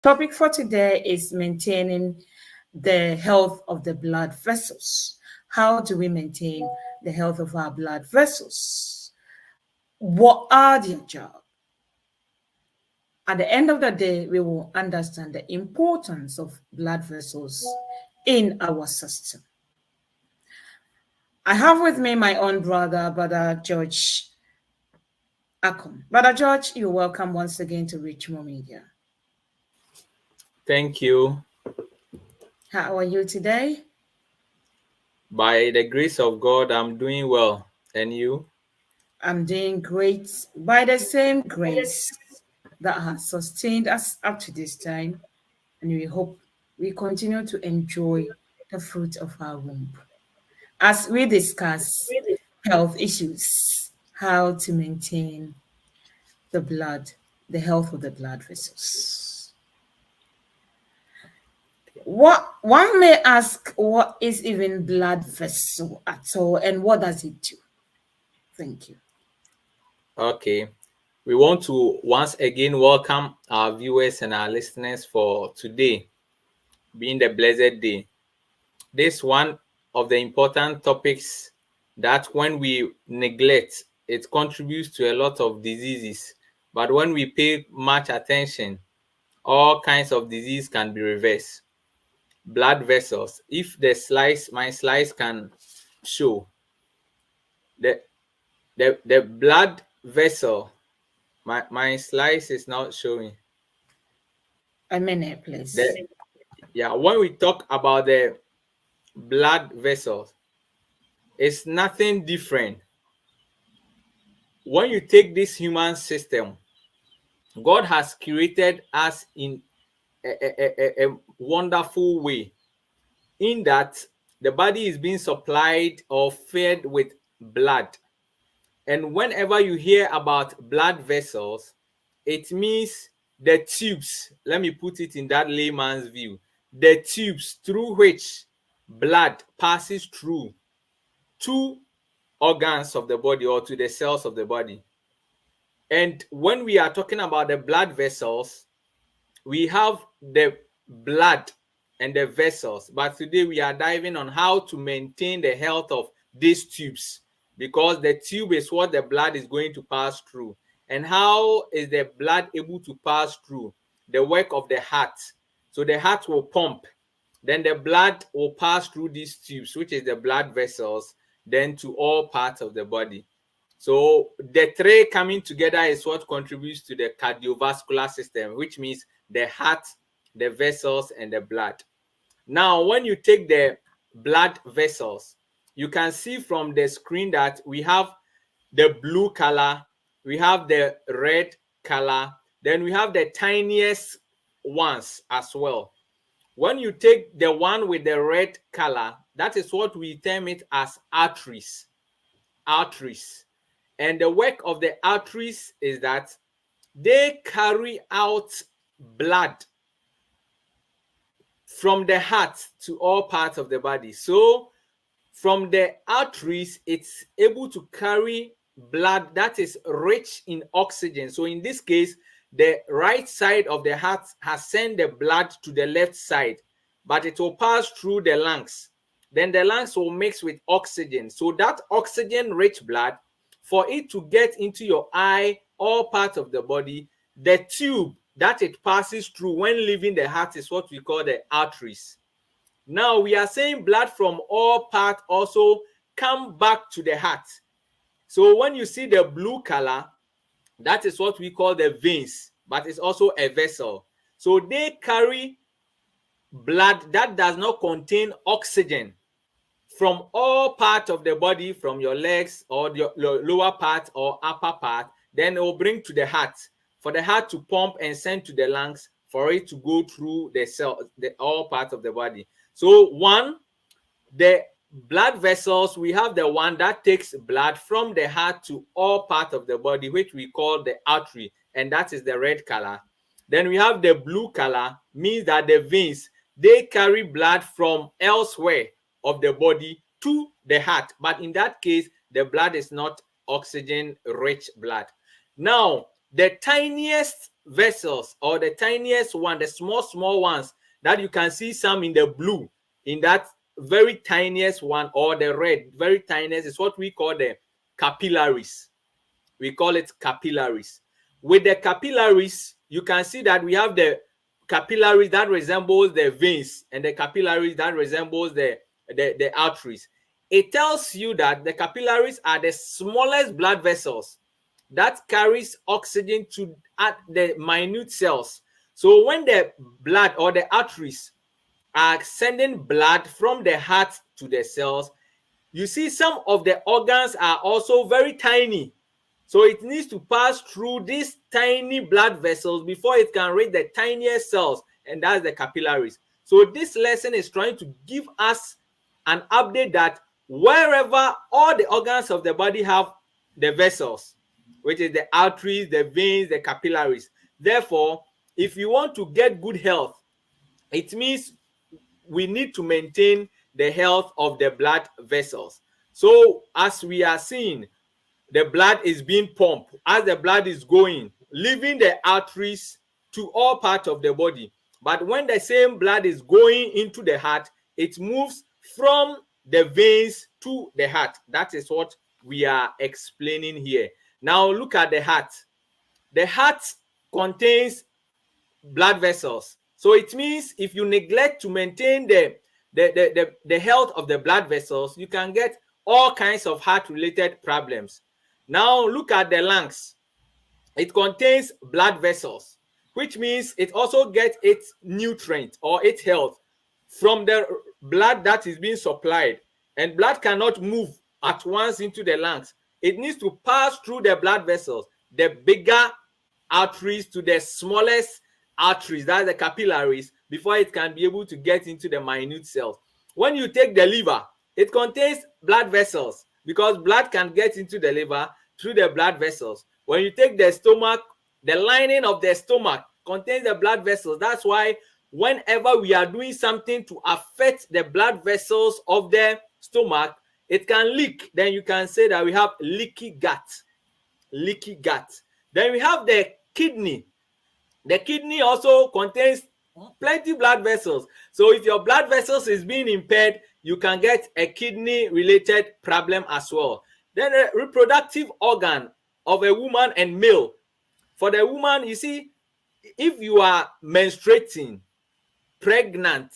Topic for today is maintaining the health of the blood vessels. How do we maintain the health of our blood vessels? What are their jobs? At the end of the day, we will understand the importance of blood vessels in our system. I have with me my own Brother George Achon. Brother George, you're welcome once again to Richmond Media. Thank you. How are you today? By the grace of God, I'm doing well. And you? I'm doing great by the same grace that has sustained us up to this time, and we hope we continue to enjoy the fruit of our womb as we discuss health issues, how to maintain the health of the blood vessels. What one may ask, what is even blood vessel at all, and what does it do? Thank you. Okay. We want to once again welcome our viewers and our listeners for today, being the blessed day. This one of the important topics that when we neglect, it contributes to a lot of diseases. But when we pay much attention, all kinds of disease can be reversed. Blood vessels. If my slice can show the the blood vessel. My slice is not showing. A minute, please. When we talk about the blood vessels, it's nothing different. When you take this human system, God has created us in a wonderful way, in that the body is being supplied or fed with blood. And whenever you hear about blood vessels, it means the tubes. Let me put it in that layman's view. The tubes through which blood passes through to organs of the body or to the cells of the body. And when we are talking about the blood vessels, we have the blood and the vessels. But today we are diving on how to maintain the health of these tubes, because the tube is what the blood is going to pass through. And how is the blood able to pass through? The work of the heart. So the heart will pump, then the blood will pass through these tubes, which is the blood vessels, then to all parts of the body. So the three coming together is what contributes to the cardiovascular system, which means the heart, the vessels, and the blood. Now, when you take the blood vessels, you can see from the screen that we have the blue color, we have the red color, then we have the tiniest ones as well. When you take the one with the red color, that is what we term it as arteries. Arteries. And the work of the arteries is that they carry out blood from the heart to all parts of the body. So from the arteries, it's able to carry blood that is rich in oxygen. So in this case, the right side of the heart has sent the blood to the left side, but it will pass through the lungs. Then the lungs will mix with oxygen. So that oxygen-rich blood, for it to get into your eye, all parts of the body, the tube that it passes through when leaving the heart is what we call the arteries. Now we are saying blood from all parts also come back to the heart. So when you see the blue color, that is what we call the veins, but it's also a vessel. So they carry blood that does not contain oxygen from all parts of the body, from your legs or your lower part or upper part, then it will bring to the heart, for the heart to pump and send to the lungs, for it to go through the cell, all parts of the body. So one, the blood vessels, we have the one that takes blood from the heart to all parts of the body, which we call the artery, and that is the red color. Then we have the blue color, means that the veins, they carry blood from elsewhere of the body to the heart. But in that case, the blood is not oxygen-rich blood. Now, the tiniest vessels, or the tiniest one, the small ones that you can see some in the blue, in that very tiniest one, or the red, very tiniest, is what we call the capillaries. We call it capillaries. With the capillaries, you can see that we have the capillaries that resembles the veins, and the capillaries that resembles the arteries. It tells you that the capillaries are the smallest blood vessels that carries oxygen to at the minute cells. So when the blood or the arteries are sending blood from the heart to the cells, you see some of the organs are also very tiny. So it needs to pass through these tiny blood vessels before it can reach the tiniest cells, and that's the capillaries. So this lesson is trying to give us an update that wherever all the organs of the body have the vessels, which is the arteries, the veins, the capillaries. Therefore, if you want to get good health, it means we need to maintain the health of the blood vessels. So as we are seeing, the blood is being pumped. As the blood is going, leaving the arteries to all parts of the body. But when the same blood is going into the heart, it moves from the veins to the heart. That is what we are explaining here. Now look at the heart. The heart contains blood vessels. So it means if you neglect to maintain the health of the blood vessels, you can get all kinds of heart-related problems. Now look at the lungs. It contains blood vessels, which means it also gets its nutrient or its health from the blood that is being supplied. And blood cannot move at once into the lungs. It needs to pass through the blood vessels, the bigger arteries to the smallest arteries, that's the capillaries, before it can be able to get into the minute cells. When you take the liver, it contains blood vessels because blood can get into the liver through the blood vessels. When you take the stomach, the lining of the stomach contains the blood vessels. That's why whenever we are doing something to affect the blood vessels of the stomach, it can leak. Then you can say that we have leaky gut. Leaky gut. Then we have the kidney. The kidney also contains plenty blood vessels. So if your blood vessels is being impaired, you can get a kidney related problem as well. Then the reproductive organ of a woman and male. For the woman, you see, if you are menstruating, pregnant,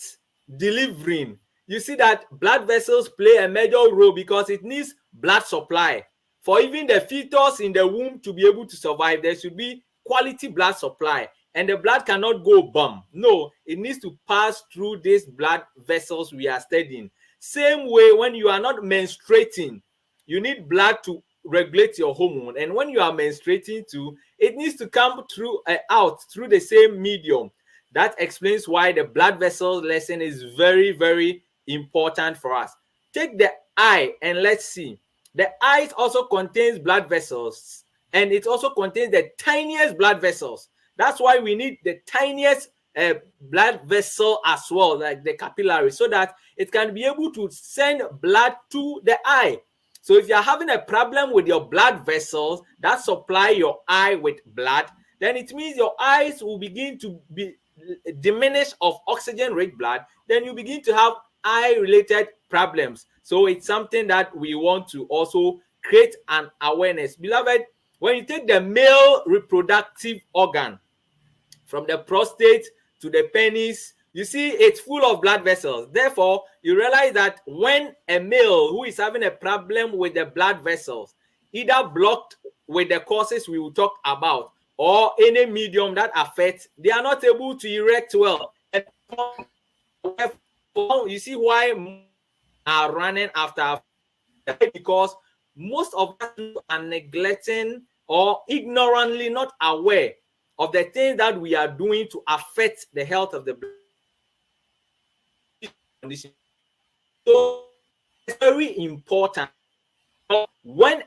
delivering, you see that blood vessels play a major role because it needs blood supply. For even the fetus in the womb to be able to survive, there should be quality blood supply. And the blood cannot go bum. No, it needs to pass through these blood vessels we are studying. Same way, when you are not menstruating, you need blood to regulate your hormone. And when you are menstruating too, it needs to come through out through the same medium. That explains why the blood vessels lesson is very, very important for us. Take the eye and let's see. The eye also contains blood vessels, and it also contains the tiniest blood vessels. That's why we need the tiniest blood vessel as well, like the capillary, so that it can be able to send blood to the eye. So if you're having a problem with your blood vessels that supply your eye with blood, then it means your eyes will begin to be diminished of oxygen-rich blood. Then you begin to have eye-related problems. So it's something that we want to also create an awareness. Beloved, when you take the male reproductive organ, from the prostate to the penis, you see it's full of blood vessels. Therefore, you realize that when a male who is having a problem with the blood vessels, either blocked with the causes we will talk about, or any medium that affects, they are not able to erect well. And you see why are running after, because most of us are neglecting or ignorantly not aware of the things that we are doing to affect the health of the condition. So it's very important. When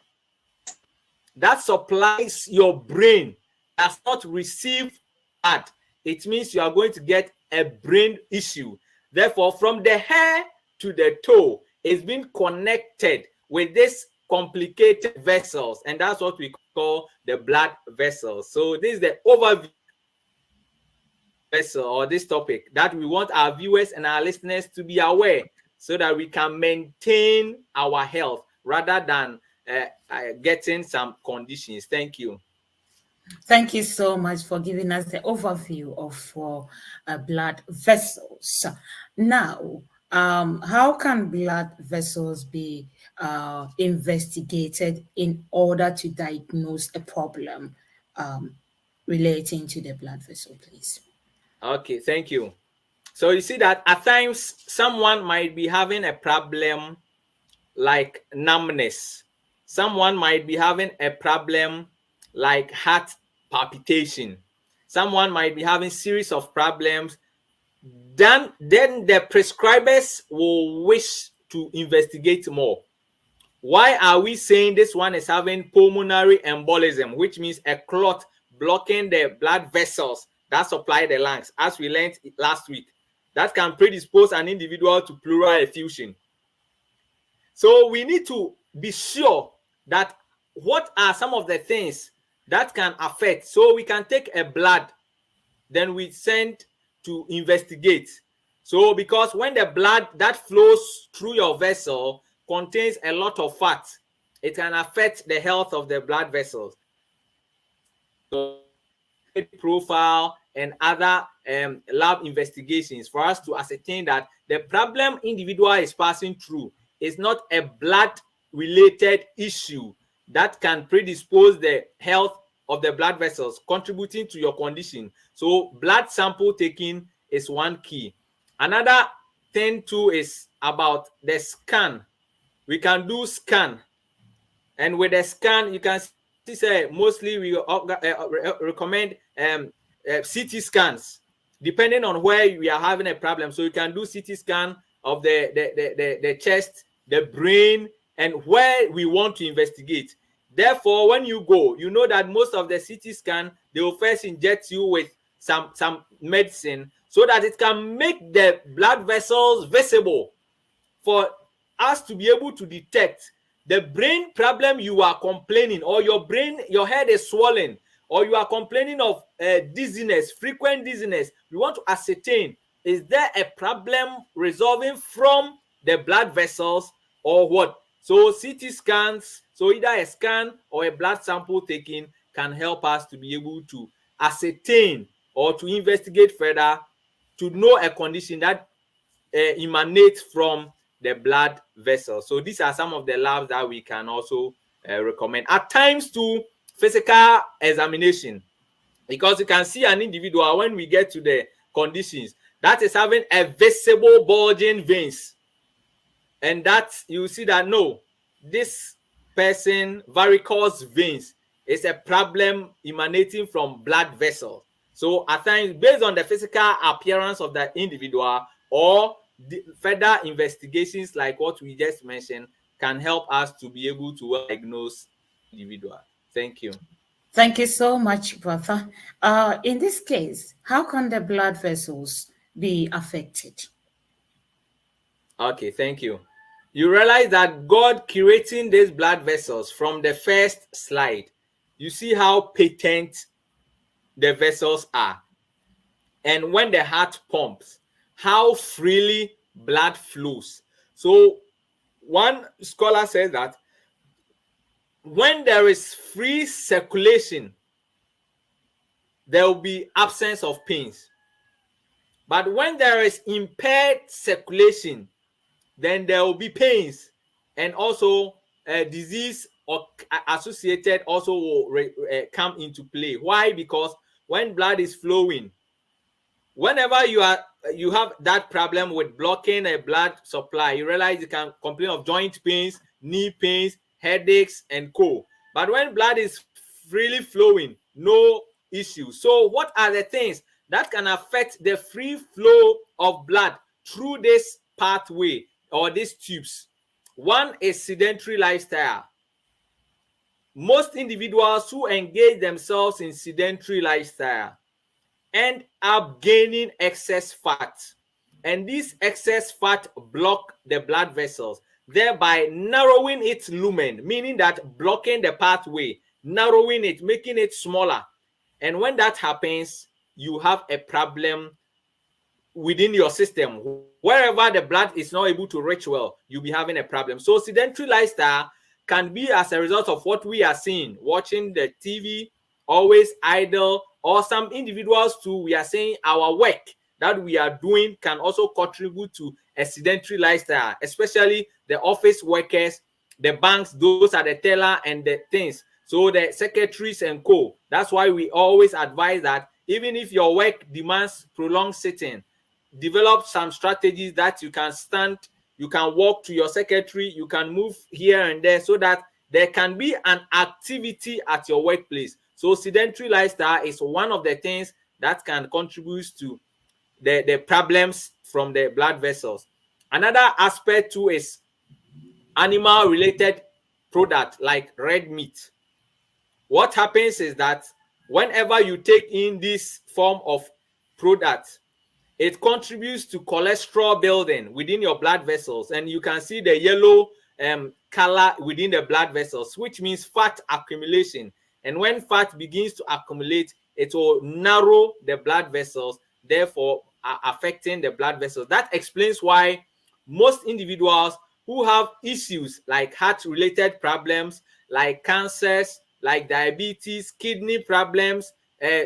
that supplies your brain does not receive that, it means you are going to get a brain issue. Therefore, from the hair to the toe, it's been connected with this complicated vessels, and that's what we call the blood vessels. So this is the overview vessel or this topic that we want our viewers and our listeners to be aware so that we can maintain our health rather than getting some conditions. Thank you. Thank you so much for giving us the overview of blood vessels. Now, how can blood vessels be investigated in order to diagnose a problem um, relating to the blood vessel, please? Okay, thank you. So you see that at times someone might be having a problem like numbness. Someone might be having a problem like heart palpitation. Someone might be having series of problems. Then the prescribers will wish to investigate more. Why are we saying this one is having pulmonary embolism, which means a clot blocking the blood vessels that supply the lungs, as we learned last week? That can predispose an individual to pleural effusion. So we need to be sure that what are some of the things that can affect. So we can take a blood, then we send to investigate. So because when the blood that flows through your vessel contains a lot of fat, it can affect the health of the blood vessels. So we need lipid profile and other lab investigations for us to ascertain that the problem individual is passing through is not a blood related issue that can predispose the health of the blood vessels contributing to your condition. So blood sample taking is one key. Another thing too is about the scan. We can do scan, and with the scan you can see say mostly we recommend CT scans depending on where we are having a problem. So you can do CT scan of the chest, the brain, and where we want to investigate. Therefore, when you go, you know that most of the CT scan, they will first inject you with some medicine so that it can make the blood vessels visible for us to be able to detect the brain problem you are complaining, or your head is swollen, or you are complaining of dizziness, frequent dizziness. We want to ascertain, is there a problem resolving from the blood vessels or what? So CT scans, so either a scan or a blood sample taken can help us to be able to ascertain or to investigate further to know a condition that emanate from the blood vessel. So these are some of the labs that we can also recommend. At times to physical examination, because you can see an individual when we get to the conditions that is having a visible bulging veins, and that you see that no, this person varicose veins is a problem emanating from blood vessels. So at times, based on the physical appearance of the individual or the further investigations like what we just mentioned can help us to be able to diagnose the individual. Thank you. Thank you so much, brother. In this case, how can the blood vessels be affected? Okay, thank you. You realize that God creating these blood vessels from the first slide, you see how patent the vessels are. And when the heart pumps, how freely blood flows. So one scholar says that when there is free circulation, there will be absence of pains. But when there is impaired circulation, then there will be pains, and also disease or associated also will come into play. Why? Because when blood is flowing, whenever you have that problem with blocking a blood supply, you realize you can complain of joint pains, knee pains, headaches, and co. But when blood is freely flowing, no issue. So what are the things that can affect the free flow of blood through this pathway or these tubes? One is sedentary lifestyle. Most individuals who engage themselves in sedentary lifestyle end up gaining excess fat, and this excess fat block the blood vessels, thereby narrowing its lumen, meaning that blocking the pathway, narrowing it, making it smaller. And when that happens, you have a problem within your system. Wherever the blood is not able to reach well, you'll be having a problem. So sedentary lifestyle can be as a result of what we are seeing, watching the TV, always idle, or some individuals too, we are saying our work that we are doing can also contribute to a sedentary lifestyle, especially the office workers, the banks, those are the teller and the things. So the secretaries and co. That's why we always advise that even if your work demands prolonged sitting, develop some strategies that you can stand, you can walk to your secretary, you can move here and there, so that there can be an activity at your workplace. So sedentary lifestyle is one of the things that can contribute to the problems from the blood vessels. Another aspect too is animal related product like red meat. What happens is that whenever you take in this form of product, it contributes to cholesterol building within your blood vessels, and you can see the yellow color within the blood vessels, which means fat accumulation. And when fat begins to accumulate, it will narrow the blood vessels, therefore affecting the blood vessels. That explains why most individuals who have issues like heart related problems, like cancers, like diabetes, kidney problems,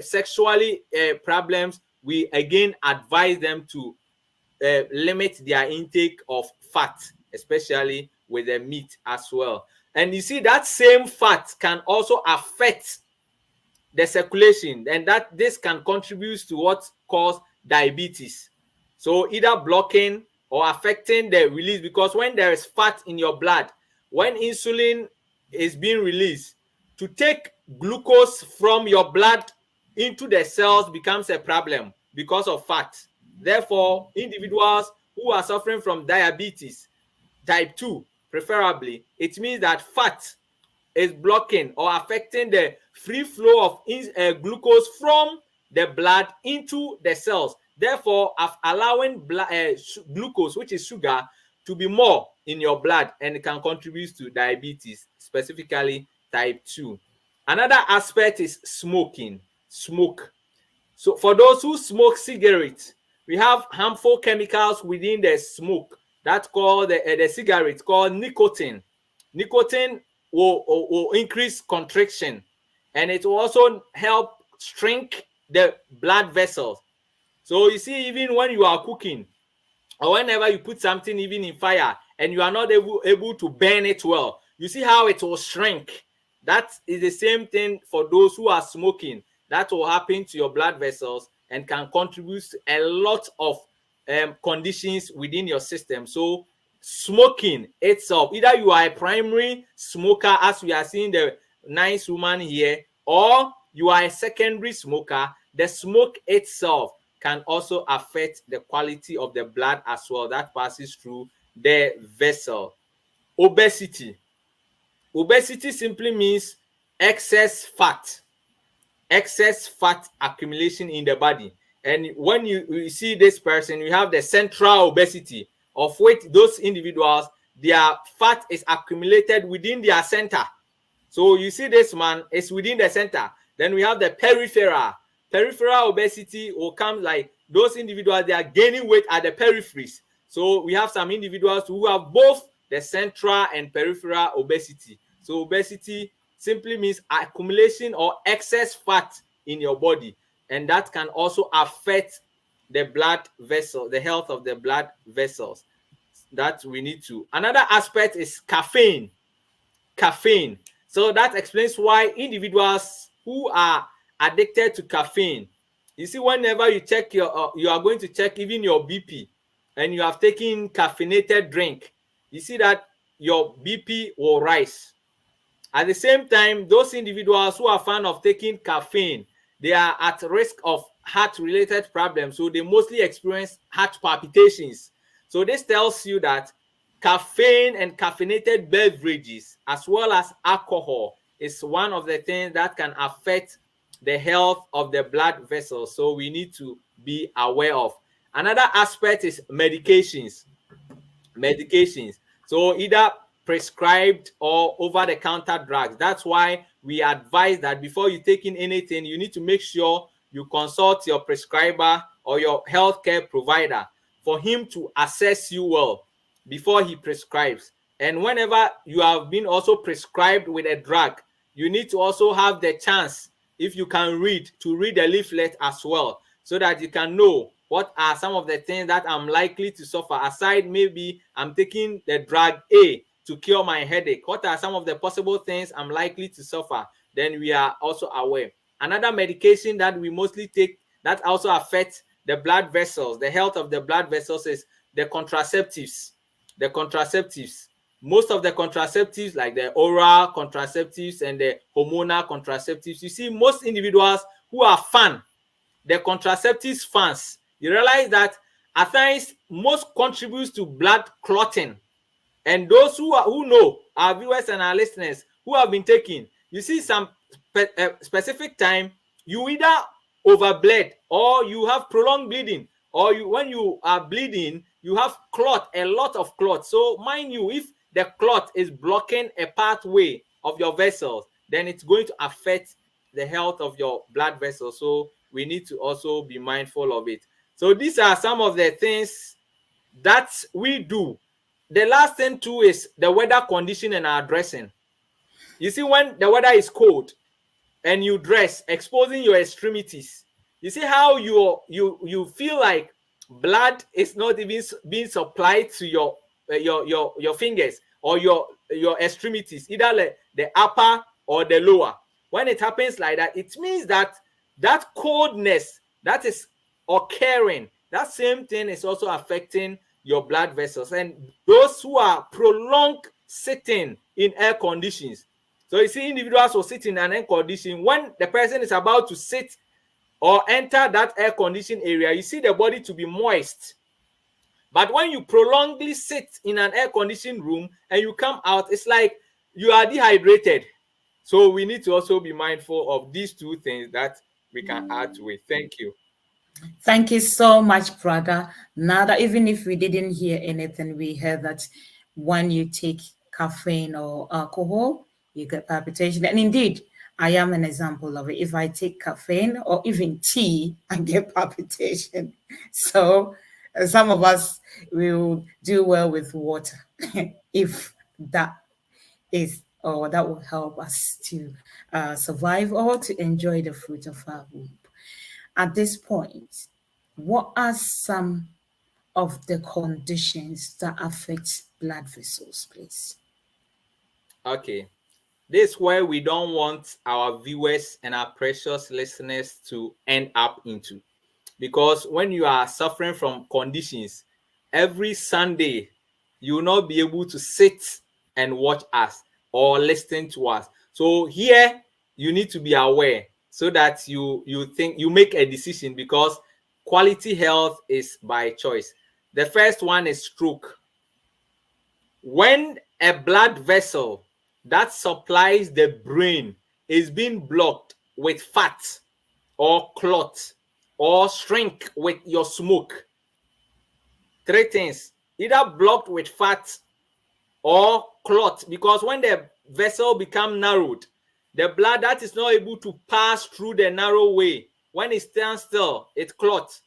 sexually problems, we again advise them to limit their intake of fat, especially with the meat as well. And you see that same fat can also affect the circulation, and that this can contribute to what cause diabetes. So either blocking or affecting the release, because when there is fat in your blood, when insulin is being released, to take glucose from your blood into the cells becomes a problem because of fat. Therefore, individuals who are suffering from diabetes type 2 preferably, it means that fat is blocking or affecting the free flow of glucose from the blood into the cells, therefore allowing glucose, which is sugar, to be more in your blood, and it can contribute to diabetes, specifically type 2. Another aspect is smoking. Smoke. So for those who smoke cigarettes, we have harmful chemicals within the smoke that called the cigarette called nicotine. Nicotine will increase contraction, and it will also help shrink the blood vessels. So you see, even when you are cooking, or whenever you put something even in fire and you are not able to burn it well, you see how it will shrink. That is the same thing for those who are smoking. That will happen to your blood vessels and can contribute to a lot of conditions within your system. So smoking itself, either you are a primary smoker, as we are seeing the nice woman here, or you are a secondary smoker, the smoke itself can also affect the quality of the blood as well that passes through the vessel. Obesity. Obesity simply means excess fat accumulation in the body. And when you see this person, you have the central obesity, of which those individuals, their fat is accumulated within their center. So you see this man is within the center. Then we have the peripheral obesity will come like those individuals, they are gaining weight at the peripheries. So we have some individuals who have both the central and peripheral obesity. So obesity simply means accumulation or excess fat in your body, and that can also affect the blood vessel, the health of the blood vessels that we need to. Another aspect is caffeine. So that explains why individuals who are addicted to caffeine, you see, whenever you check you are going to check even your BP, and you have taken caffeinated drink, you see that your BP will rise. At the same time, those individuals who are fond of taking caffeine, they are at risk of heart-related problems. So they mostly experience heart palpitations. So this tells you that caffeine and caffeinated beverages, as well as alcohol, is one of the things that can affect the health of the blood vessels. So we need to be aware of. Another aspect is medications. So either prescribed or over-the-counter drugs. That's why we advise that before you take in anything, you need to make sure you consult your prescriber or your healthcare provider for him to assess you well before he prescribes. And whenever you have been also prescribed with a drug, you need to also have the chance, if you can read, to read the leaflet as well, so that you can know what are some of the things that I'm likely to suffer. Aside, maybe I'm taking the drug A to cure my headache, what are some of the possible things I'm likely to suffer? Then we are also aware. Another medication that we mostly take that also affects the blood vessels, the health of the blood vessels, is the contraceptives. The contraceptives. Most of the contraceptives, like the oral contraceptives and the hormonal contraceptives, you see most individuals who are the contraceptives fans, you realize that at times most contributes to blood clotting. And those who know, our viewers and our listeners who have been taking, you see some specific time, you either overbled or you have prolonged bleeding, or when you are bleeding, you have clot, a lot of clot. So mind you, if the clot is blocking a pathway of your vessels, then it's going to affect the health of your blood vessels. So we need to also be mindful of it. So these are some of the things that we do. The last thing too is the weather condition and our dressing. You see, when the weather is cold and you dress, exposing your extremities, you see how you feel like blood is not even being supplied to your fingers or your extremities, either like the upper or the lower. When it happens like that, it means that that coldness that is occurring, that same thing is also affecting your blood vessels. And those who are prolonged sitting in air conditions, so you see individuals who sit in an air condition, when the person is about to sit or enter that air conditioned area, you see the body to be moist. But when you prolongedly sit in an air conditioned room and you come out, it's like you are dehydrated. So we need to also be mindful of these two things that we can add to it. Thank you. Thank you so much, brother. Now that even if we didn't hear anything, we heard that when you take caffeine or alcohol, you get palpitation. And indeed, I am an example of it. If I take caffeine or even tea, I get palpitation. So some of us will do well with water if that is or that will help us to survive or to enjoy the fruit of our womb. At this point, what are some of the conditions that affect blood vessels, please? Okay. This is where we don't want our viewers and our precious listeners to end up into. Because when you are suffering from conditions, every Sunday, you will not be able to sit and watch us or listen to us. So here, you need to be aware so that you think you make a decision, because quality health is by choice. The first one is stroke. When a blood vessel that supplies the brain is being blocked with fat or clot or shrink with your smoke, three things: either blocked with fat or clot, because when the vessel become narrowed, the blood that is not able to pass through the narrow way, when it stands still, it clots.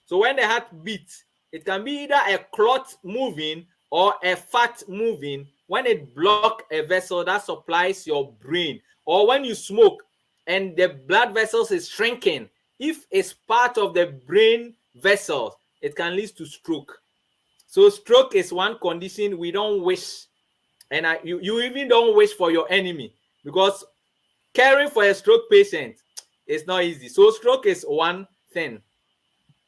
So when the heart beats, it can be either a clot moving or a fat moving when it block a vessel that supplies your brain. Or when you smoke and the blood vessels is shrinking, if it's part of the brain vessels, it can lead to stroke. So stroke is one condition we don't wish, and you even don't wish for your enemy, because caring for a stroke patient is not easy. So stroke is one thing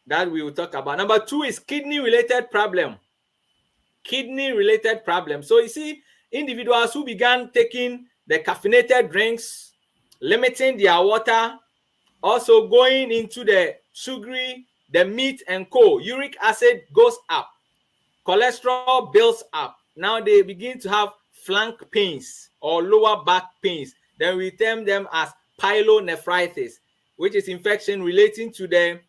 that we will talk about. Number two is kidney related problem. Kidney related problem. So you see, individuals who began taking the caffeinated drinks, limiting their water, also going into the sugary, the meat and co, uric acid goes up, cholesterol builds up. Now they begin to have flank pains or lower back pains. Then we term them as pyelonephritis, which is infection relating to the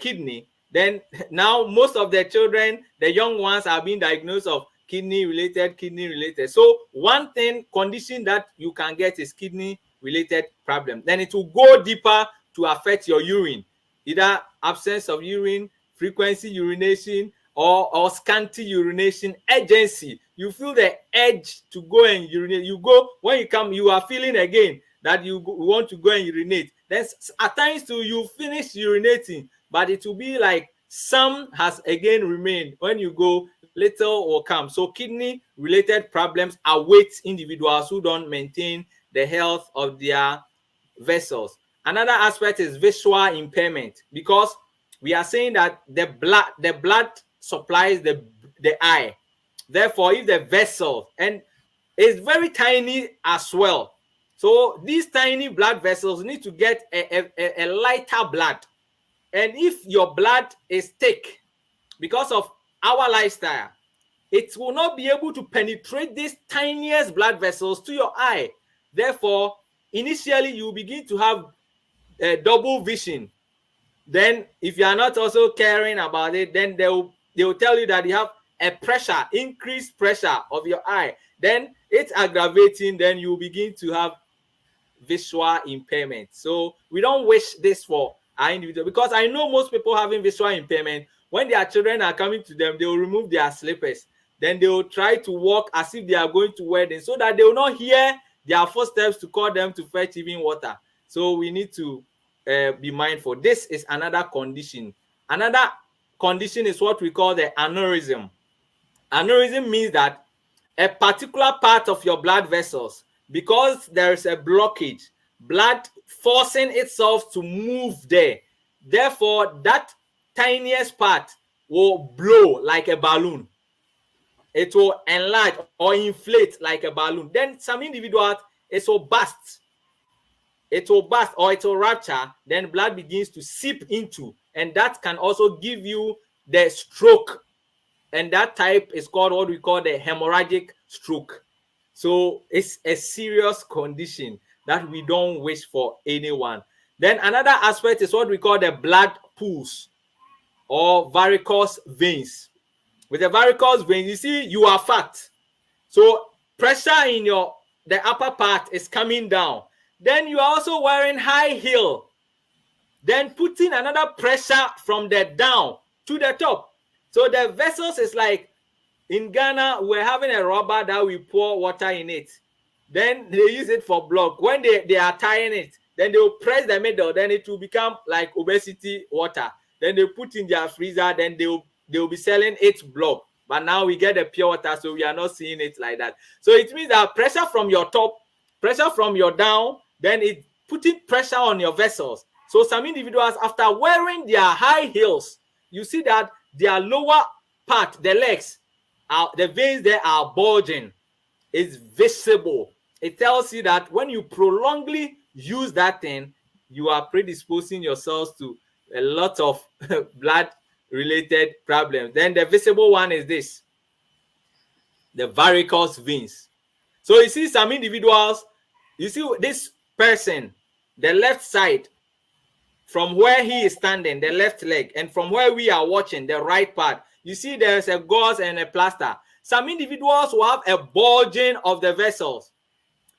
kidney. Then now most of the children, the young ones, are being diagnosed of kidney related. So condition that you can get is kidney related problem. Then it will go deeper to affect your urine, either absence of urine, frequency urination, or scanty urination, urgency. You feel the urge to go and urinate. You go, when you come, you are feeling again that you want to go and urinate. Then at times too, you finish urinating, but it will be like some has again remained. When you go, little will come. So kidney related problems await individuals who don't maintain the health of their vessels. Another aspect is visual impairment, because we are saying that the blood supplies the eye. Therefore, if the vessel, and is very tiny as well, so these tiny blood vessels need to get a lighter blood. And if your blood is thick, because of our lifestyle, it will not be able to penetrate these tiniest blood vessels to your eye. Therefore, initially you begin to have a double vision. Then if you are not also caring about it, then they will tell you that you have a pressure, increased pressure of your eye. Then it's aggravating. Then you begin to have visual impairment. So we don't wish this for our individual, because I know most people having visual impairment, when their children are coming to them, they will remove their slippers. Then they will try to walk as if they are going to wedding, so that they will not hear their footsteps to call them to fetch even water. So we need to be mindful. This is another condition. Another condition is what we call the aneurysm. Aneurysm means that a particular part of your blood vessels, because there is a blockage, blood forcing itself to move there. Therefore, that tiniest part will blow like a balloon. It will enlarge or inflate like a balloon. Then some individuals, it will burst. It will burst or it will rupture. Then blood begins to seep into, and that can also give you the stroke. And that type is called what we call the hemorrhagic stroke. So it's a serious condition that we don't wish for anyone. Then another aspect is what we call the blood pools or varicose veins. With the varicose veins, you see, you are fat. So pressure in the upper part is coming down. Then you are also wearing high heel. Then putting another pressure from the down to the top. So the vessels is like, in Ghana, we're having a rubber that we pour water in it. Then they use it for block. When they are tying it, then they will press the middle, then it will become like obesity water. Then they put in their freezer, then they will be selling it block. But now we get the pure water, so we are not seeing it like that. So it means that pressure from your top, pressure from your down, then it putting pressure on your vessels. So some individuals, after wearing their high heels, you see that their lower part, the legs, the veins there are bulging. It's visible. It tells you that when you prolongly use that thing, you are predisposing yourselves to a lot of blood-related problems. Then the visible one is this, the varicose veins. So you see some individuals, you see this person, the left side, from where he is standing, the left leg, and from where we are watching, the right part, you see there's a gauze and a plaster. Some individuals will have a bulging of the vessels.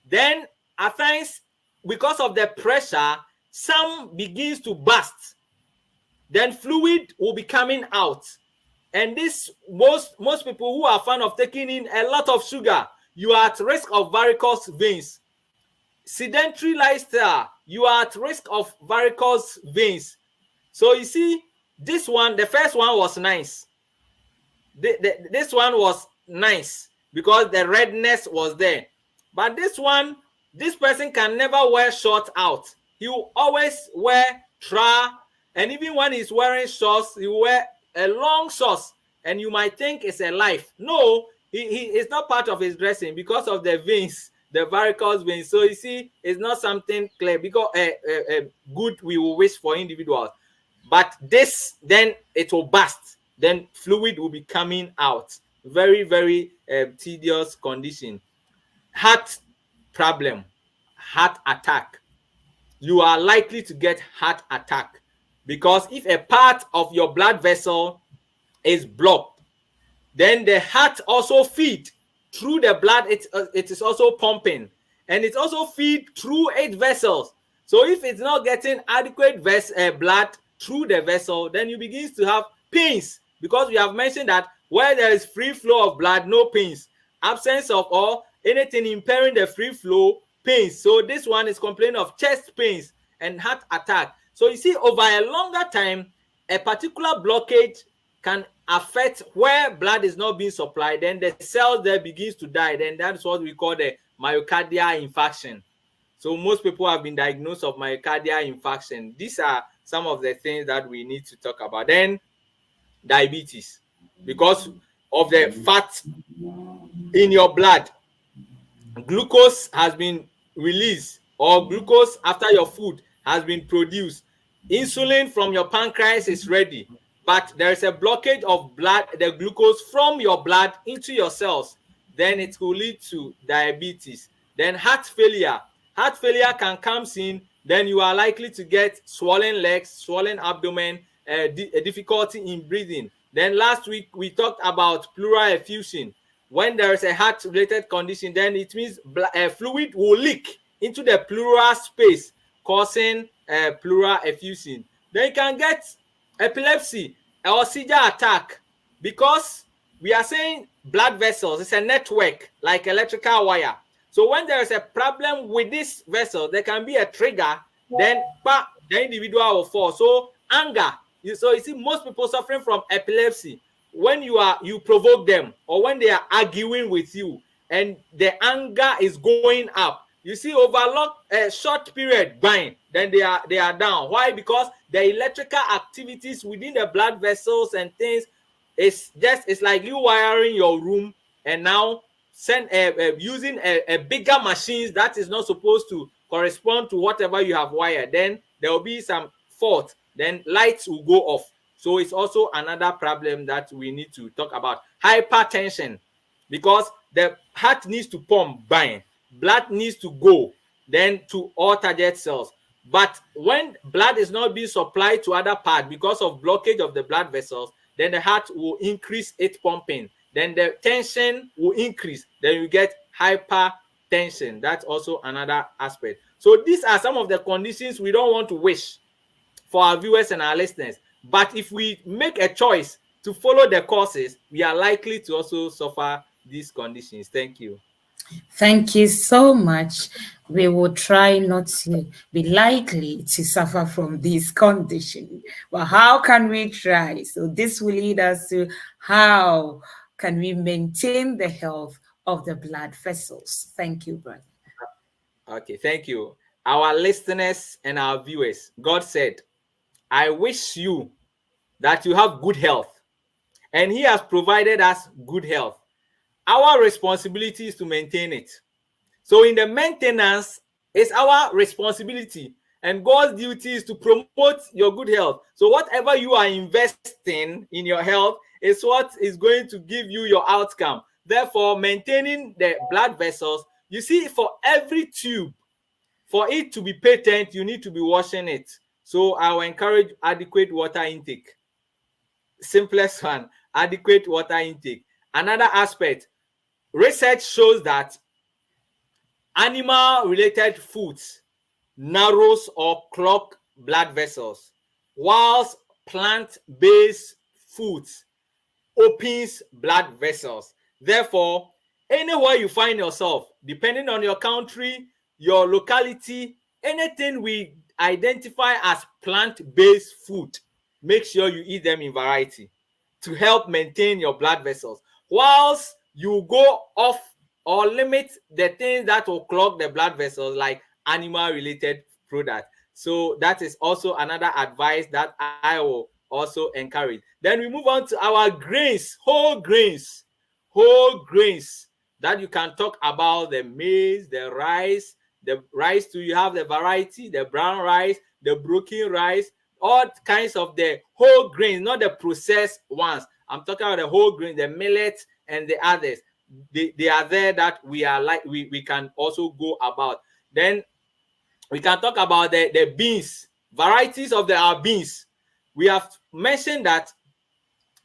Then at times, because of the pressure, some begins to burst. Then fluid will be coming out. And this, most people who are fan of taking in a lot of sugar, you are at risk of varicose veins. Sedentary lifestyle, you are at risk of varicose veins. So you see, this one, the first one was nice. This one was nice because the redness was there. But this one, this person can never wear shorts out. He will always wear tra, and even when he's wearing shorts, he will wear a long shorts, and you might think it's a life. No, he is not part of his dressing because of the veins, the varicose veins. So you see, it's not something clear because good we will wish for individuals. But this, then it will burst. Then fluid will be coming out. Very, very tedious condition. Heart problem, heart attack. You are likely to get heart attack because if a part of your blood vessel is blocked, then the heart also feed through the blood. It is also pumping, and it also feed through 8 vessels. So if it's not getting adequate blood through the vessel, then you begin to have pains, because we have mentioned that where there is free flow of blood, no pains. Absence of or anything impairing the free flow, pains. So this one is complaining of chest pains and heart attack. So you see, over a longer time, a particular blockage can affect where blood is not being supplied. Then the cells there begins to die. Then that's what we call the myocardial infarction. So most people have been diagnosed of myocardial infarction. These are some of the things that we need to talk about. Then diabetes, because of the fat in your blood, glucose has been released, or glucose after your food has been produced. Insulin from your pancreas is ready, but there is a blockage of blood, the glucose from your blood into your cells. Then it will lead to diabetes. Then heart failure. Heart failure can come in, then you are likely to get swollen legs, swollen abdomen, difficulty in breathing. Then last week we talked about pleural effusion. When there is a heart related condition, then it means fluid will leak into the pleural space, causing pleural effusion. Then you can get epilepsy or seizure attack, because we are saying blood vessels is a network like electrical wire. So when there is a problem with this vessel, there can be a trigger, then the individual will fall. So anger. So you see, most people suffering from epilepsy, when you provoke them, or when they are arguing with you and the anger is going up, you see, over a short period, bang, then they are down. Why? Because the electrical activities within the blood vessels and things, it's like you wiring your room and now using a bigger machines that is not supposed to correspond to whatever you have wired. Then there will be some fault, then lights will go off. So it's also another problem that we need to talk about. Hypertension, because the heart needs to pump, bang, blood needs to go then to all target cells. But when blood is not being supplied to other parts because of blockage of the blood vessels, then the heart will increase its pumping. Then the tension will increase. Then you get hypertension. That's also another aspect. So these are some of the conditions we don't want to wish for our viewers and our listeners. But if we make a choice to follow the causes, we are likely to also suffer these conditions. Thank you. Thank you so much. We will try not to be likely to suffer from this condition. But how can we try? So this will lead us to how can we maintain the health of the blood vessels. Thank you, brother. Okay, thank you. Our listeners and our viewers, God said, I wish you that you have good health, and He has provided us good health. Our responsibility is to maintain it. So in the maintenance, it's our responsibility, and God's duty is to promote your good health. So whatever you are investing in your health is what is going to give you your outcome. Therefore, maintaining the blood vessels, you see, for every tube, for it to be patent, you need to be washing it. So I will encourage adequate water intake. Simplest one, adequate water intake. Another aspect, research shows that animal related foods narrows or clog blood vessels, whilst plant based foods opens blood vessels. Therefore, anywhere you find yourself, depending on your country, your locality, anything we identify as plant based food, make sure you eat them in variety to help maintain your blood vessels, whilst you go off or limit the things that will clog the blood vessels, like animal related products. So that is also another advice that I will also encourage. Then we move on to our grains, whole grains that you can talk about: the maize, the rice too. You have the variety, the brown rice, the broken rice, all kinds of the whole grains, not the processed ones. I'm talking about the whole grain, the millet and the others. They are there that we are like we can also go about. Then we can talk about the beans, varieties of our beans. We have mentioned that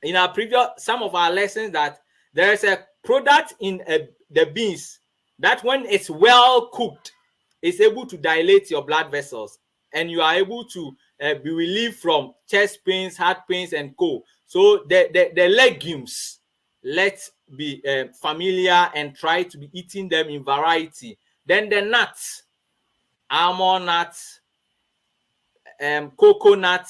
in our previous some of our lessons that there is a product in the beans that when it's well cooked, is able to dilate your blood vessels, and you are able to be relieved from chest pains, heart pains, and co. So the legumes, let's be familiar and try to be eating them in variety. Then the nuts, almond nuts, coconut,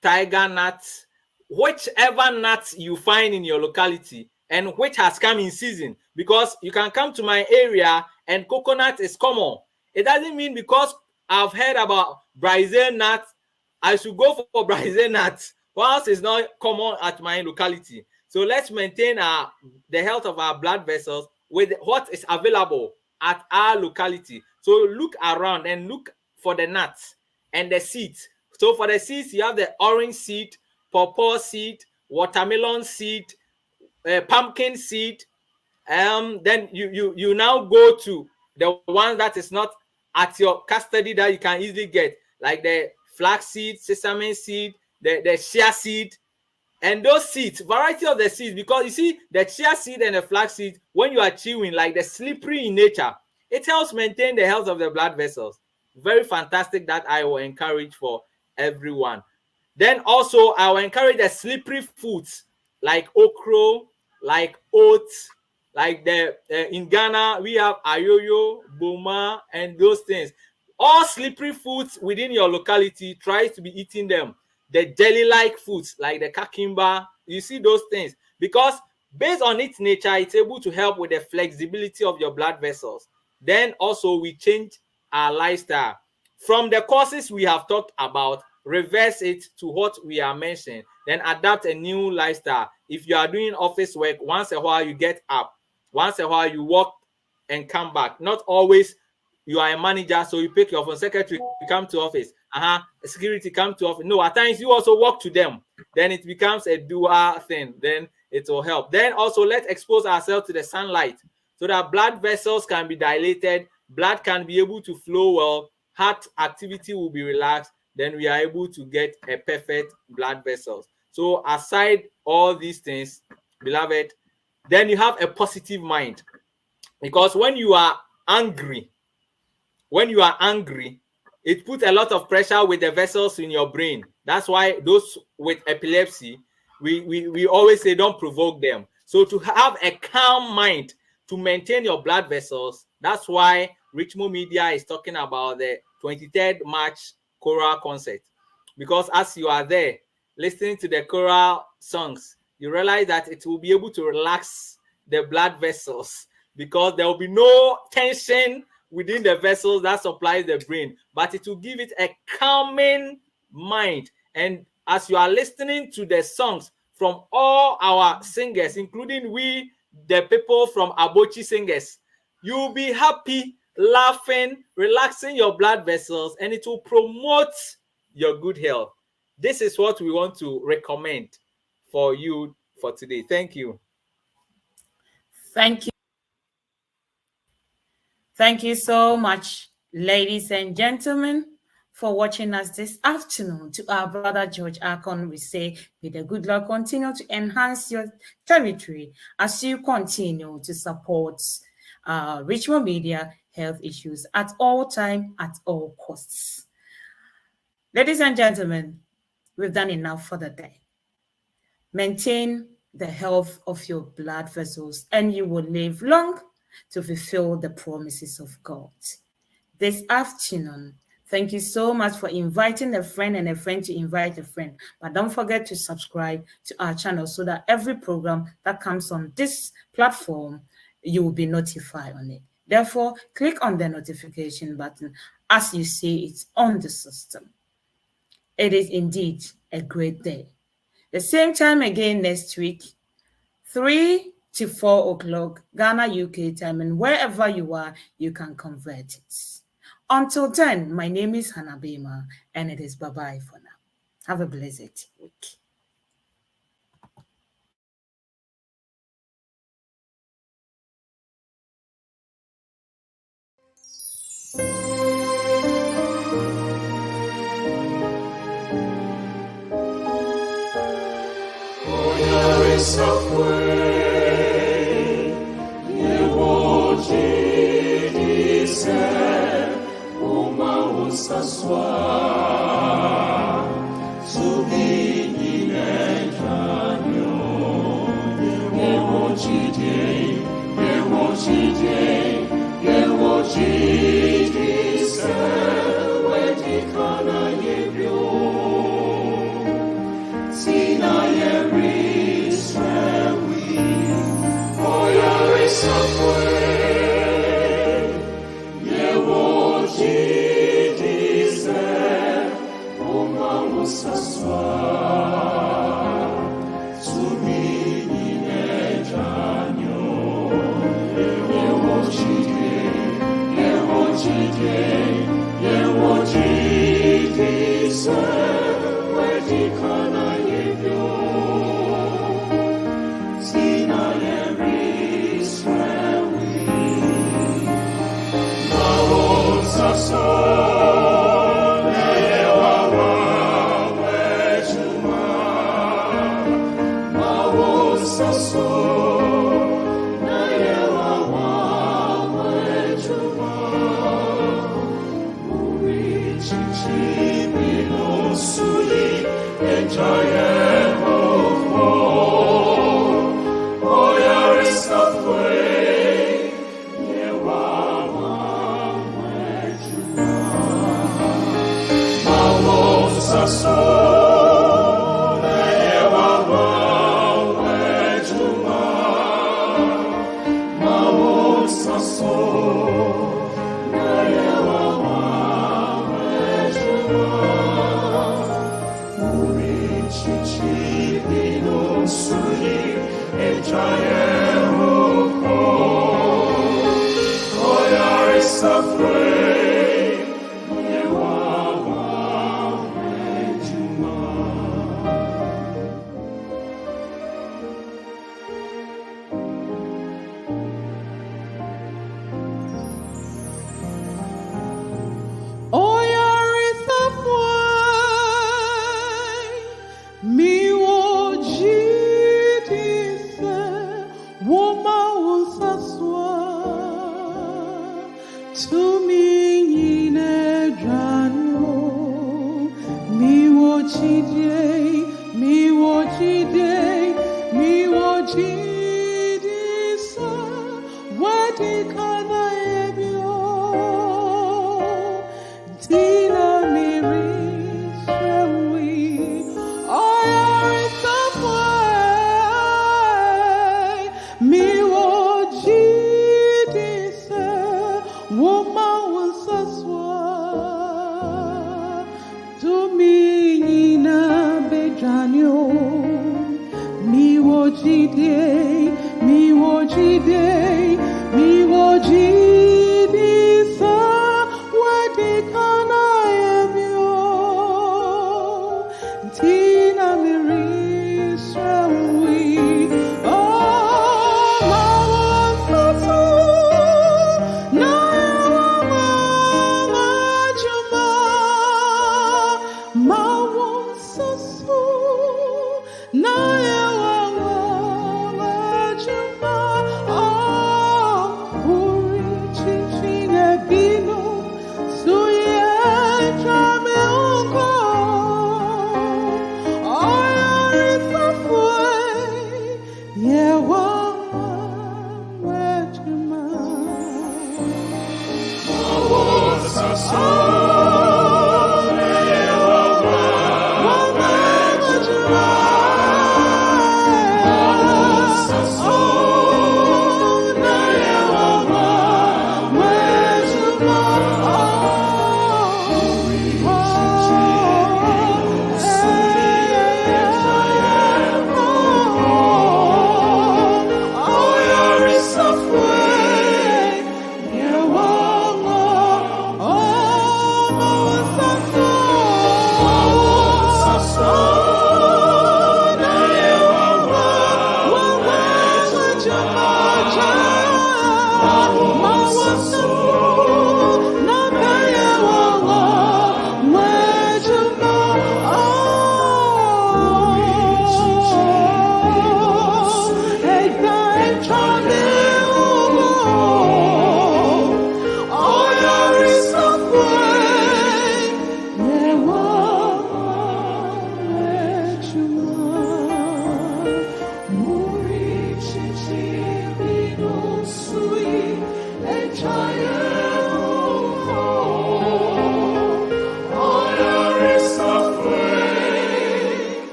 tiger nuts, whichever nuts you find in your locality and which has come in season, because you can come to my area and coconut is common. It doesn't mean because I've heard about Brazil nuts, I should go for Brazil nuts, whilst it's not common at my locality. So let's maintain the health of our blood vessels with what is available at our locality. So look around and look for the nuts and the seeds. So for the seeds, you have the orange seed, pawpaw seed, watermelon seed, pumpkin seed. Then you now go to the one that is not at your custody that you can easily get, like the flax seed, sesame seed, the chia seed, and those seeds, variety of the seeds, because you see the chia seed and the flax seed, when you are chewing, like the slippery in nature, it helps maintain the health of the blood vessels. Very fantastic, that I will encourage for everyone. Then also I will encourage the slippery foods like okra, like oats, like the in Ghana we have ayoyo, boma, and those things. All slippery foods within your locality, try to be eating them. The jelly-like foods like the kakimba, you see those things, because based on its nature, it's able to help with the flexibility of your blood vessels. Then also we change our lifestyle from the causes we have talked about, reverse it to what we are mentioning, then adapt a new lifestyle. If you are doing office work, once a while you get up, once a while you walk and come back. Not always you are a manager, so you pick your phone, secretary, come to office, security, come to office. No, at times you also walk to them. Then it becomes a dual thing. Then it will help. Then also let's expose ourselves to the sunlight so that blood vessels can be dilated, blood can be able to flow well, heart activity will be relaxed. Then we are able to get a perfect blood vessels. So aside all these things, beloved, then you have a positive mind, because when you are angry, it puts a lot of pressure with the vessels in your brain. That's why those with epilepsy, we always say don't provoke them. So to have a calm mind, to maintain your blood vessels, that's why Richmond Media is talking about the 23rd March choral concert. Because as you are there listening to the choral songs, you realize that it will be able to relax the blood vessels, because there will be no tension within the vessels that supplies the brain, but it will give it a calming mind. And as you are listening to the songs from all our singers, including we, the people from Abochi singers, you'll be happy, laughing, relaxing your blood vessels, and it will promote your good health. This is what we want to recommend for you for today. Thank you. Thank you. Thank you so much, ladies and gentlemen, for watching us this afternoon. To our brother George Achon, we say, may the good Lord continue to enhance your territory as you continue to support Richmond Media health issues at all time, at all costs. Ladies and gentlemen, we've done enough for the day. Maintain the health of your blood vessels, and you will live long to fulfill the promises of God. This afternoon, thank you so much for inviting a friend and a friend to invite a friend. But don't forget to subscribe to our channel so that every program that comes on this platform, you will be notified on it. Therefore, click on the notification button as you see it's on the system. It is indeed a great day. The same time again next week, 3 to 4 o'clock, Ghana, UK time, and wherever you are, you can convert it. Until then, my name is Hanna Bimah, and it is bye-bye for now. Have a blessed week. Miwo jide,